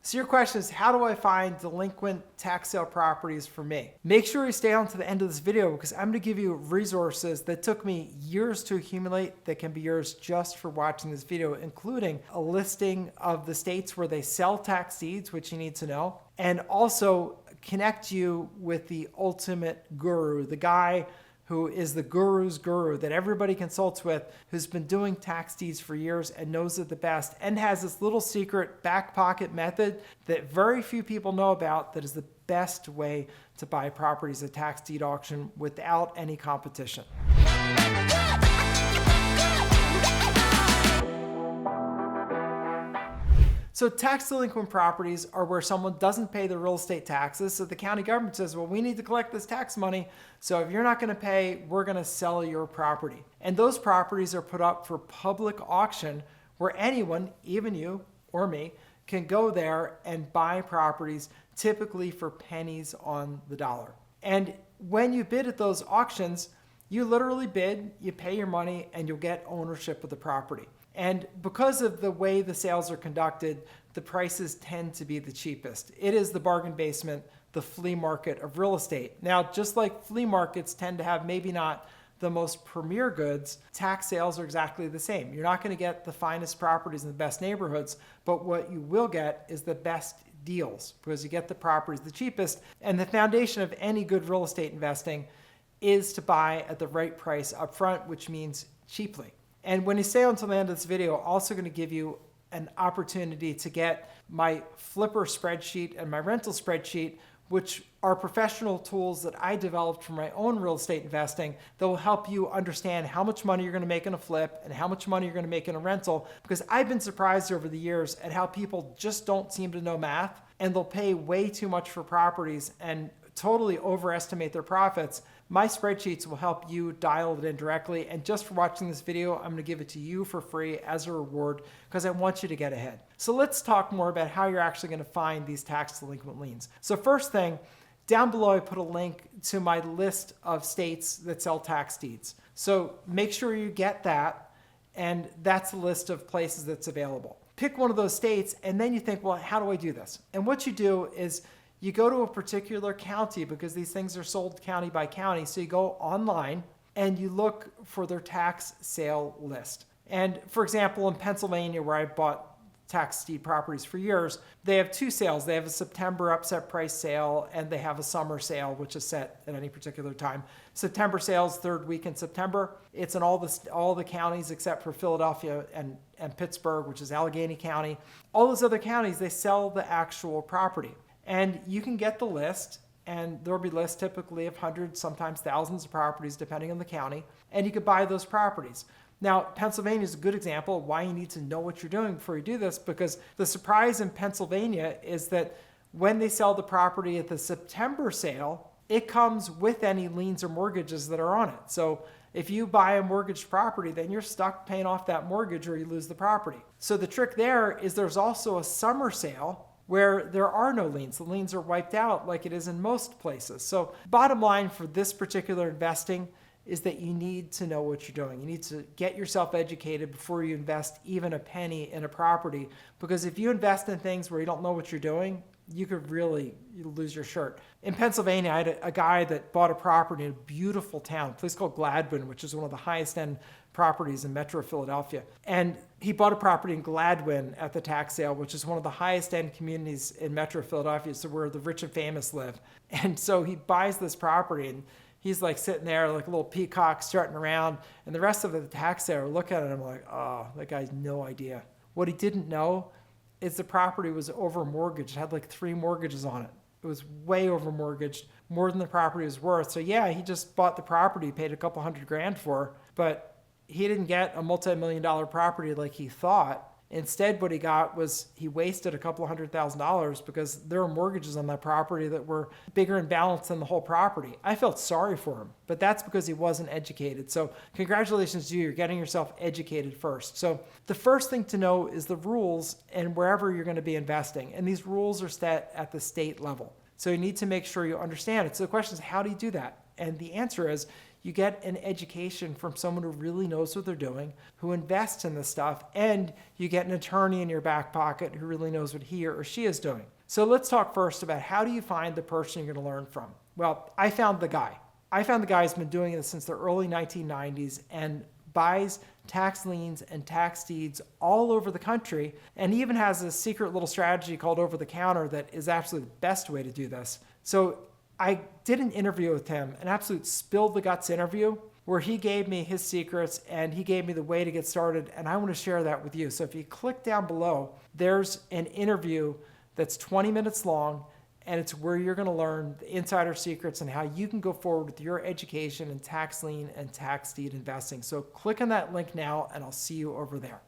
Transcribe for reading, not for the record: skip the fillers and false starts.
So your question is, how do I find delinquent tax sale properties for me? Make sure you stay on to the end of this video because I'm going to give you resources that took me years to accumulate that can be yours just for watching this video, including a listing of the states where they sell tax deeds, which you need to know, and also connect you with the ultimate guru, the guy who is the guru's guru that everybody consults with, who's been doing tax deeds for years and knows it the best and has this little secret back pocket method that very few people know about that is the best way to buy properties at tax deed auction without any competition. So tax delinquent properties are where someone doesn't pay the real estate taxes. So the county government says, well, we need to collect this tax money. So if you're not going to pay, we're going to sell your property. And those properties are put up for public auction where anyone, even you or me, can go there and buy properties typically for pennies on the dollar. And when you bid at those auctions, you literally bid, you pay your money, and you'll get ownership of the property. And because of the way the sales are conducted, the prices tend to be the cheapest. It is the bargain basement, the flea market of real estate. Now, just like flea markets tend to have maybe not the most premier goods, tax sales are exactly the same. You're not going to get the finest properties in the best neighborhoods, but what you will get is the best deals because you get the properties the cheapest. And the foundation of any good real estate investing is to buy at the right price up front, which means cheaply. And when you stay until the end of this video, I'm also going to give you an opportunity to get my flipper spreadsheet and my rental spreadsheet, which are professional tools that I developed for my own real estate investing that will help you understand how much money you're going to make in a flip and how much money you're going to make in a rental. Because I've been surprised over the years at how people just don't seem to know math and they'll pay way too much for properties and totally overestimate their profits. My spreadsheets will help you dial it in directly. And just for watching this video, I'm going to give it to you for free as a reward because I want you to get ahead. So let's talk more about how you're actually going to find these tax delinquent liens. So first thing, down below I put a link to my list of states that sell tax deeds. So make sure you get that, and that's a list of places that's available. Pick one of those states and then you think, well, how do I do this? And what you do is you go to a particular county because these things are sold county by county. So you go online and you look for their tax sale list. And for example, in Pennsylvania, where I bought tax deed properties for years, they have two sales. They have a September upset price sale and they have a summer sale, which is set at any particular time. September sales, third week in September. It's in all the counties except for Philadelphia and Pittsburgh, which is Allegheny County. All those other counties, they sell the actual property. And you can get the list, and there'll be lists typically of hundreds, sometimes thousands of properties, depending on the county, and you could buy those properties. Now, Pennsylvania is a good example of why you need to know what you're doing before you do this, because the surprise in Pennsylvania is that when they sell the property at the September sale, it comes with any liens or mortgages that are on it. So if you buy a mortgaged property, then you're stuck paying off that mortgage or you lose the property. So the trick there is there's also a summer sale where there are no liens. The liens are wiped out like it is in most places. So bottom line for this particular investing is that you need to know what you're doing. You need to get yourself educated before you invest even a penny in a property, because if you invest in things where you don't know what you're doing, you could really lose your shirt. In Pennsylvania, I had a guy that bought a property in a beautiful town, a place called Gladwin, which is one of the highest end properties in Metro Philadelphia. And he bought a property in Gladwin at the tax sale, which is one of the highest end communities in Metro Philadelphia, so where the rich and famous live. And so he buys this property and he's like sitting there like a little peacock strutting around, and the rest of the tax sale are looking at him like, oh, that guy's no idea. What he didn't know is the property was over mortgaged. It had like 3 mortgages on it. It was way over mortgaged, more than the property was worth. So yeah, he just bought the property, paid a couple $100,000 for, but he didn't get a multi-million-dollar property like he thought. Instead, what he got was he wasted a couple $100,000 because there were mortgages on that property that were bigger in balance than the whole property. I felt sorry for him, but that's because he wasn't educated. So congratulations to you, you're getting yourself educated first. So the first thing to know is the rules and wherever you're going to be investing. And these rules are set at the state level. So you need to make sure you understand it. So the question is, how do you do that? And the answer is, you get an education from someone who really knows what they're doing, who invests in this stuff, and you get an attorney in your back pocket who really knows what he or she is doing. So let's talk first about how do you find the person you're going to learn from? Well, I found the guy. Who's been doing this since the early 1990s and buys tax liens and tax deeds all over the country, and he even has a secret little strategy called over the counter that is absolutely the best way to do this. So I did an interview with him, an absolute spill the guts interview, where he gave me his secrets and he gave me the way to get started, and I want to share that with you. So if you click down below, there's an interview that's 20 minutes long, and it's where you're going to learn the insider secrets and how you can go forward with your education in tax lien and tax deed investing. So click on that link now, and I'll see you over there.